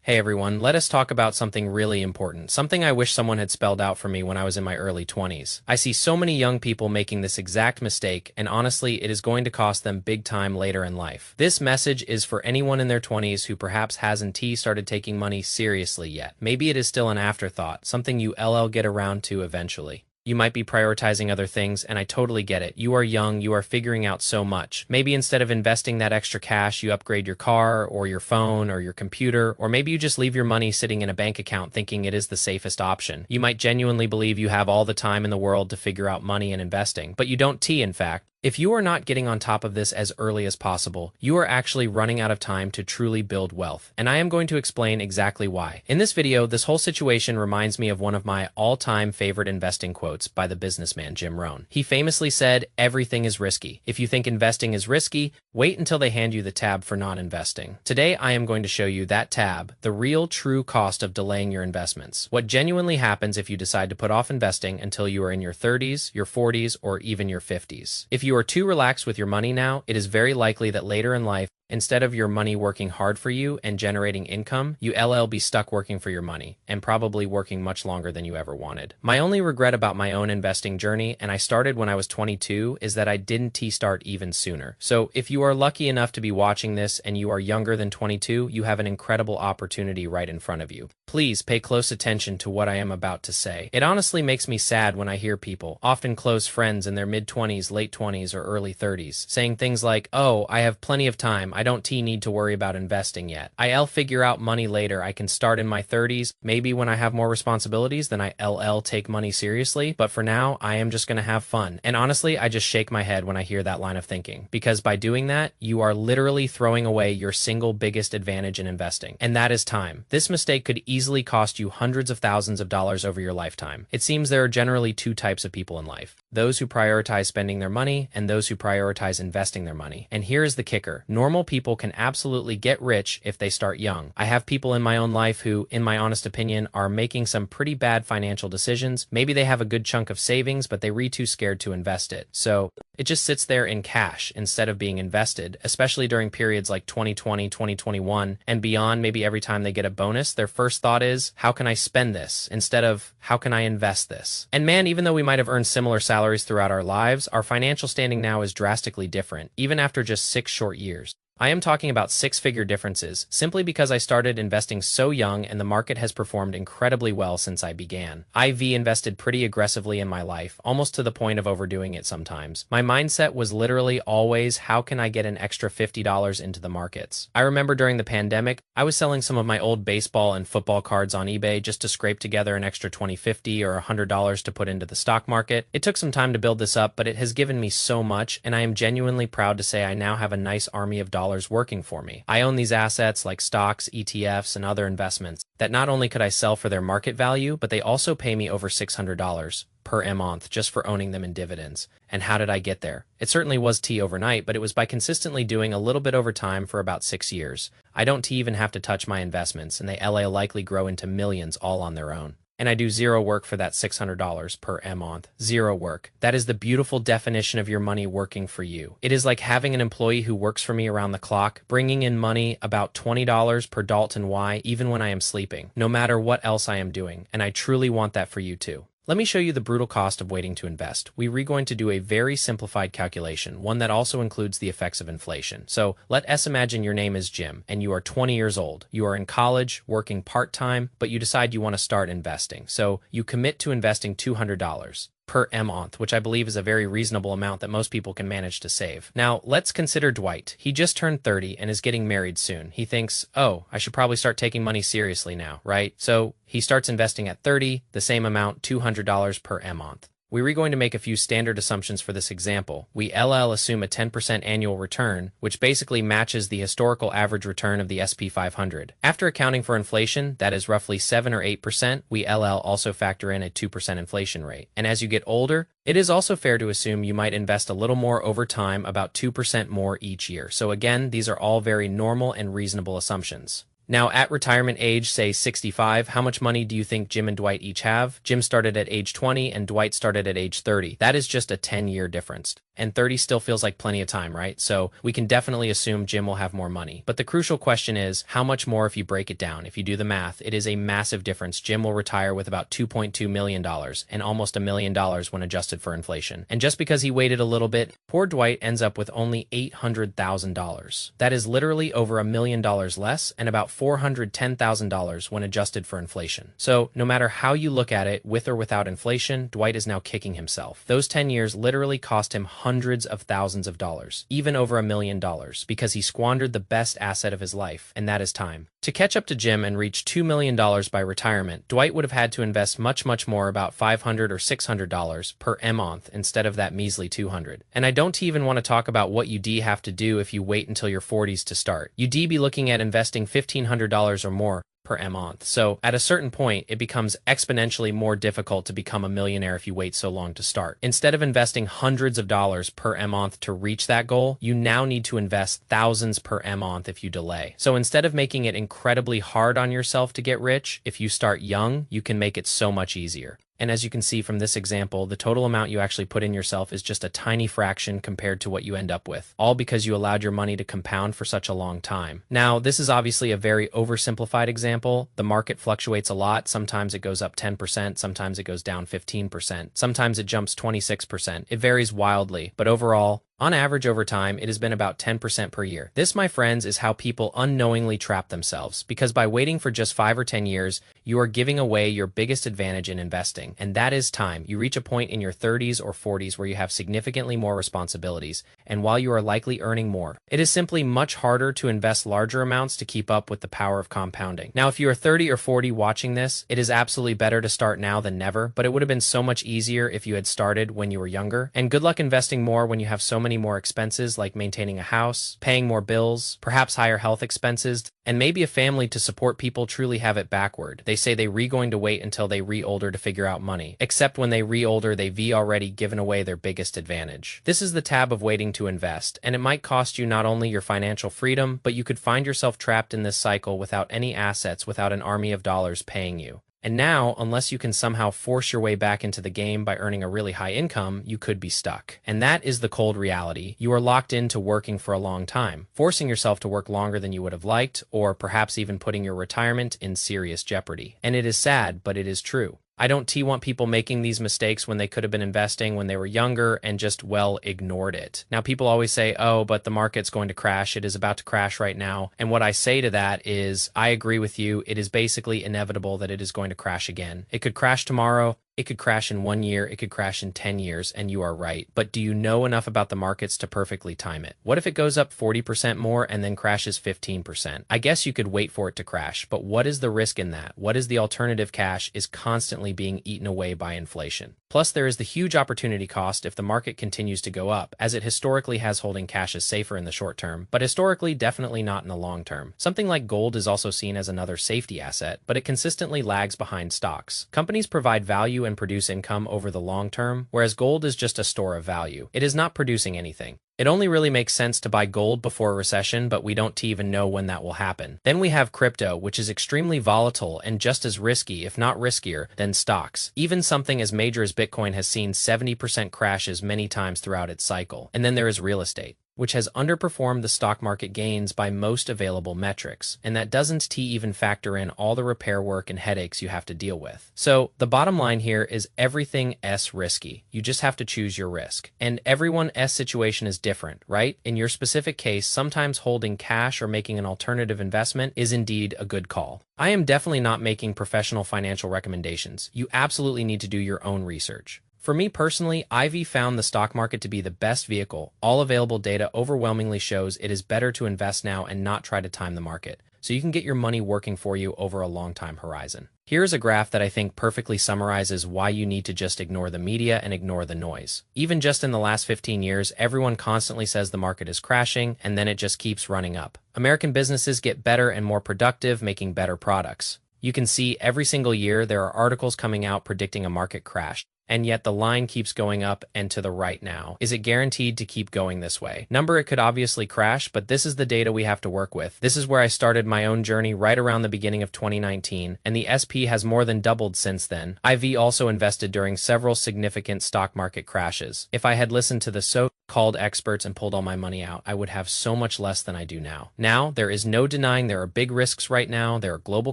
Hey everyone, let us talk about something really important, something I wish someone had spelled out for me when I was in my early 20s. I see so many young people making this exact mistake, and honestly, it is going to cost them big time later in life. This message is for anyone in their 20s who perhaps hasn't started taking money seriously yet. Maybe it is still an afterthought, something you get around to eventually. You might be prioritizing other things, and I totally get it. You are young, you are figuring out so much. Maybe instead of investing that extra cash, you upgrade your car, or your phone, or your computer, or maybe you just leave your money sitting in a bank account thinking it is the safest option. You might genuinely believe you have all the time in the world to figure out money and investing, but you don't in fact. If you are not getting on top of this as early as possible, you are actually running out of time to truly build wealth. And I am going to explain exactly why. In this video, this whole situation reminds me of one of my all-time favorite investing quotes by the businessman Jim Rohn. He famously said, "Everything is risky. If you think investing is risky, wait until they hand you the tab for not investing." Today, I am going to show you that tab, the real true cost of delaying your investments. What genuinely happens if you decide to put off investing until you are in your 30s, your 40s, or even your 50s. If you are too relaxed with your money now, it is very likely that later in life, instead of your money working hard for you and generating income, you'll be stuck working for your money and probably working much longer than you ever wanted. My only regret about my own investing journey, and I started when I was 22, is that I didn't start even sooner. So if you are lucky enough to be watching this and you are younger than 22, you have an incredible opportunity right in front of you. Please pay close attention to what I am about to say. It honestly makes me sad when I hear people, often close friends in their mid-20s, late 20s, or early 30s, saying things like, "Oh, I have plenty of time. I don't need to worry about investing yet. I'll figure out money later. I can start in my 30s. Maybe when I have more responsibilities, then I'll take money seriously. But for now, I am just going to have fun." And honestly, I just shake my head when I hear that line of thinking, because by doing that, you are literally throwing away your single biggest advantage in investing, and that is time. This mistake could easily cost you hundreds of thousands of dollars over your lifetime. It seems there are generally two types of people in life: those who prioritize spending their money and those who prioritize investing their money. And here is the kicker: normal people can absolutely get rich if they start young. I have people in my own life who, in my honest opinion, are making some pretty bad financial decisions. Maybe they have a good chunk of savings, but they're too scared to invest it. So it just sits there in cash instead of being invested, especially during periods like 2020, 2021, and beyond. Maybe every time they get a bonus, their first thought is, how can I spend this? Instead of, how can I invest this? And man, even though we might have earned similar salaries throughout our lives, our financial standing now is drastically different, even after just 6 short years. I am talking about 6-figure differences, simply because I started investing so young and the market has performed incredibly well since I began. I've invested pretty aggressively in my life, almost to the point of overdoing it sometimes. My mindset was literally always, how can I get an extra $50 into the markets? I remember during the pandemic, I was selling some of my old baseball and football cards on eBay just to scrape together an extra $20, $50, or $100 to put into the stock market. It took some time to build this up, but it has given me so much, and I am genuinely proud to say I now have a nice army of dollars working for me. I own these assets like stocks, ETFs, and other investments that not only could I sell for their market value, but they also pay me over $600 per month just for owning them in dividends. And how did I get there? It certainly was overnight, but it was by consistently doing a little bit over time for about 6 years. I don't even have to touch my investments, and they'll likely grow into millions all on their own. And I do zero work for that $600 per month. Zero work. That is the beautiful definition of your money working for you. It is like having an employee who works for me around the clock, bringing in money about $20 per Dalton Y, even when I am sleeping, no matter what else I am doing. And I truly want that for you too. Let me show you the brutal cost of waiting to invest. We're going to do a very simplified calculation, one that also includes the effects of inflation. So let us imagine your name is Jim, and you are 20 years old. You are in college, working part-time, but you decide you want to start investing. So you commit to investing $200 per month, which I believe is a very reasonable amount that most people can manage to save. Now, let's consider Dwight. He just turned 30 and is getting married soon. He thinks, oh, I should probably start taking money seriously now, right? So he starts investing at 30, the same amount, $200 per month. We're going to make a few standard assumptions for this example. We assume a 10% annual return, which basically matches the historical average return of the SP 500. After accounting for inflation, that is roughly 7 or 8%, we also factor in a 2% inflation rate. And as you get older, it is also fair to assume you might invest a little more over time, about 2% more each year. So again, these are all very normal and reasonable assumptions. Now, at retirement age, say 65, how much money do you think Jim and Dwight each have? Jim started at age 20 and Dwight started at age 30. That is just a 10-year difference. And 30 still feels like plenty of time, right? So we can definitely assume Jim will have more money. But the crucial question is, how much more if you break it down? If you do the math, it is a massive difference. Jim will retire with about $2.2 million and almost $1 million when adjusted for inflation. And just because he waited a little bit, poor Dwight ends up with only $800,000. That is literally over $1 million less and about $410,000 when adjusted for inflation. So no matter how you look at it, with or without inflation, Dwight is now kicking himself. Those 10 years literally cost him hundreds of thousands of dollars, even over $1 million, because he squandered the best asset of his life, and that is time. To catch up to Jim and reach $2 million by retirement, Dwight would have had to invest much more, about $500 or $600 per month instead of that measly $200. And I don't even want to talk about what you'd have to do if you wait until your 40s to start. You'd be looking at investing $1,500 or more per month. So at a certain point, it becomes exponentially more difficult to become a millionaire if you wait so long to start. Instead of investing hundreds of dollars per month to reach that goal, you now need to invest thousands per month if you delay. So instead of making it incredibly hard on yourself to get rich, if you start young, you can make it so much easier. And as you can see from this example, the total amount you actually put in yourself is just a tiny fraction compared to what you end up with, all because you allowed your money to compound for such a long time. Now, this is obviously a very oversimplified example. The market fluctuates a lot. Sometimes it goes up 10%, sometimes it goes down 15%, sometimes it jumps 26%. It varies wildly, but overall, on average over time, it has been about 10% per year. This, my friends, is how people unknowingly trap themselves, because by waiting for just 5 or 10 years, you are giving away your biggest advantage in investing, and that is time. You reach a point in your 30s or 40s where you have significantly more responsibilities, and while you are likely earning more, it is simply much harder to invest larger amounts to keep up with the power of compounding. Now, if you are 30 or 40 watching this, it is absolutely better to start now than never, but it would have been so much easier if you had started when you were younger, and good luck investing more when you have so many more expenses like maintaining a house, paying more bills, perhaps higher health expenses, and maybe a family to support. People truly have it backward. They say they going to wait until they older to figure out money. Except when they older, they already given away their biggest advantage. This is the tab of waiting to invest, and it might cost you not only your financial freedom, but you could find yourself trapped in this cycle without any assets, without an army of dollars paying you. And now, unless you can somehow force your way back into the game by earning a really high income, you could be stuck. And that is the cold reality. You are locked into working for a long time, forcing yourself to work longer than you would have liked, or perhaps even putting your retirement in serious jeopardy. And it is sad, but it is true. I don't want people making these mistakes when they could have been investing when they were younger and just, well, ignored it. Now, people always say, oh, but the market's going to crash. It is about to crash right now. And what I say to that is, I agree with you. It is basically inevitable that it is going to crash again. It could crash tomorrow. It could crash in 1 year, it could crash in 10 years, and you are right. But do you know enough about the markets to perfectly time it? What if it goes up 40% more and then crashes 15%? I guess you could wait for it to crash, but what is the risk in that? What is the alternative? Cash is constantly being eaten away by inflation. Plus, there is the huge opportunity cost if the market continues to go up, as it historically has. Holding cash is safer in the short term, but historically definitely not in the long term. Something like gold is also seen as another safety asset, but it consistently lags behind stocks. Companies provide value and produce income over the long term, whereas gold is just a store of value. It is not producing anything. It only really makes sense to buy gold before a recession, but we don't even know when that will happen. Then we have crypto, which is extremely volatile and just as risky, if not riskier, than stocks. Even something as major as Bitcoin has seen 70% crashes many times throughout its cycle. And then there is real estate, which has underperformed the stock market gains by most available metrics, and that doesn't even factor in all the repair work and headaches you have to deal with. So the bottom line here is everything is risky. You just have to choose your risk. And everyone's situation is different, right? In your specific case, sometimes holding cash or making an alternative investment is indeed a good call. I am definitely not making professional financial recommendations. You absolutely need to do your own research. For me personally, I've found the stock market to be the best vehicle. All available data overwhelmingly shows it is better to invest now and not try to time the market, so you can get your money working for you over a long time horizon. Here's a graph that I think perfectly summarizes why you need to just ignore the media and ignore the noise. Even just in the last 15 years, everyone constantly says the market is crashing, and then it just keeps running up. American businesses get better and more productive, making better products. You can see every single year there are articles coming out predicting a market crash. And yet the line keeps going up and to the right now. Is it guaranteed to keep going this way? Number, it could obviously crash, but this is the data we have to work with. This is where I started my own journey right around the beginning of 2019, and the SP has more than doubled since then. IV also invested during several significant stock market crashes. If I had listened to the so-called experts and pulled all my money out, I would have so much less than I do now. Now, there is no denying there are big risks right now. There are global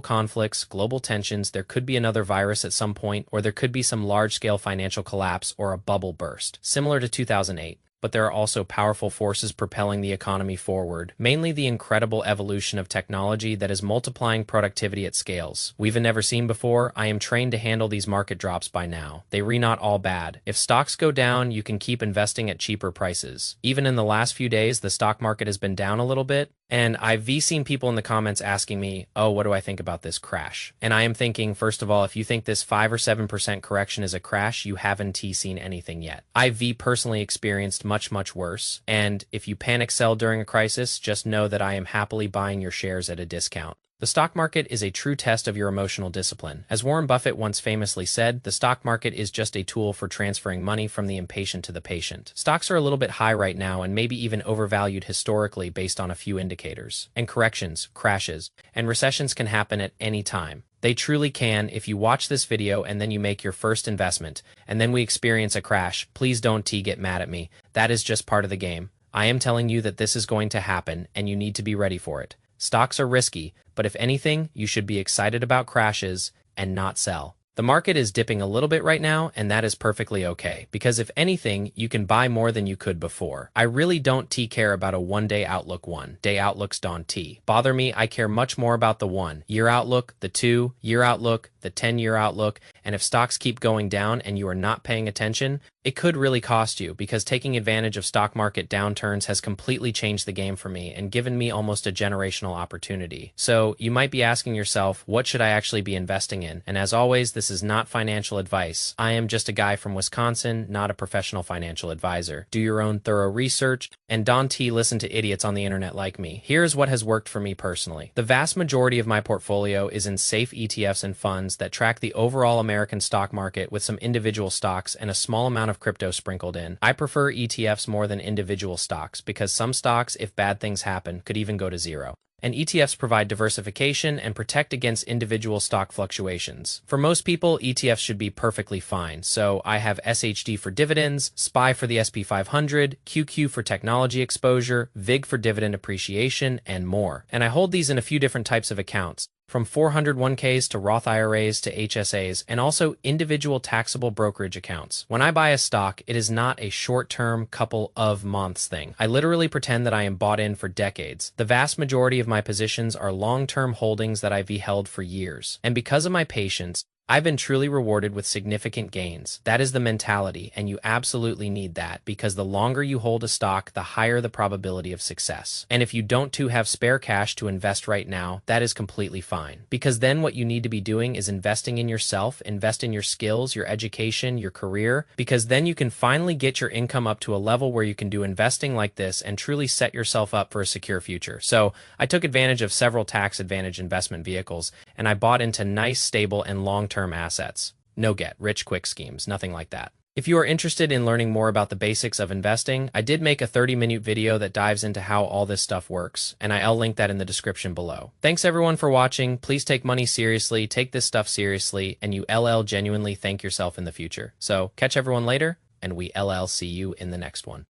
conflicts, global tensions, there could be another virus at some point, or there could be some large-scale financial collapse or a bubble burst, similar to 2008. But there are also powerful forces propelling the economy forward, mainly the incredible evolution of technology that is multiplying productivity at scales we've never seen before. I am trained to handle these market drops by now. They are not all bad. If stocks go down, you can keep investing at cheaper prices. Even in the last few days, the stock market has been down a little bit, and I've seen people in the comments asking me, oh, what do I think about this crash? And I am thinking, first of all, if you think this 5 or 7% correction is a crash, you haven't seen anything yet. I've personally experienced much worse. And if you panic sell during a crisis, just know that I am happily buying your shares at a discount. The stock market is a true test of your emotional discipline. As Warren Buffett once famously said, the stock market is just a tool for transferring money from the impatient to the patient. Stocks are a little bit high right now and maybe even overvalued historically based on a few indicators. And corrections, crashes, and recessions can happen at any time. They truly can. If you watch this video and then you make your first investment, and then we experience a crash, please don't get mad at me. That is just part of the game. I am telling you that this is going to happen, and you need to be ready for it. Stocks are risky, but if anything, you should be excited about crashes and not sell. The market is dipping a little bit right now, and that is perfectly okay, because if anything, you can buy more than you could before. I really don't care about a one-day outlook. One-day outlooks don't bother me. I care much more about the 1-year outlook, the 2-year outlook, the 10-year outlook, and if stocks keep going down and you are not paying attention, it could really cost you, because taking advantage of stock market downturns has completely changed the game for me and given me almost a generational opportunity. So you might be asking yourself, what should I actually be investing in? And as always, this is not financial advice. I am just a guy from Wisconsin, not a professional financial advisor. Do your own thorough research and don't listen to idiots on the internet like me. Here's what has worked for me personally. The vast majority of my portfolio is in safe ETFs and funds that track the overall American stock market with some individual stocks and a small amount of crypto sprinkled in. I prefer ETFs more than individual stocks because some stocks, if bad things happen, could even go to zero. And ETFs provide diversification and protect against individual stock fluctuations. For most people, ETFs should be perfectly fine. So I have SHD for dividends, SPY for the SP 500, QQ for technology exposure, VIG for dividend appreciation, and more. And I hold these in a few different types of accounts, from 401ks to Roth IRAs to HSAs, and also individual taxable brokerage accounts. When I buy a stock, it is not a short-term couple of months thing. I literally pretend that I am bought in for decades. The vast majority of my positions are long-term holdings that I've held for years. And because of my patience, I've been truly rewarded with significant gains. That is the mentality, and you absolutely need that, because the longer you hold a stock, the higher the probability of success. And if you don't have spare cash to invest right now, that is completely fine. Because then what you need to be doing is investing in yourself, invest in your skills, your education, your career, because then you can finally get your income up to a level where you can do investing like this and truly set yourself up for a secure future. So I took advantage of several tax advantage investment vehicles, and I bought into nice, stable, and long-term assets. No get rich quick schemes, nothing like that. If you are interested in learning more about the basics of investing, I did make a 30-minute video that dives into how all this stuff works, and I'll link that in the description below. Thanks everyone for watching. Please take money seriously, take this stuff seriously, and you genuinely thank yourself in the future. So catch everyone later, and we see you in the next one.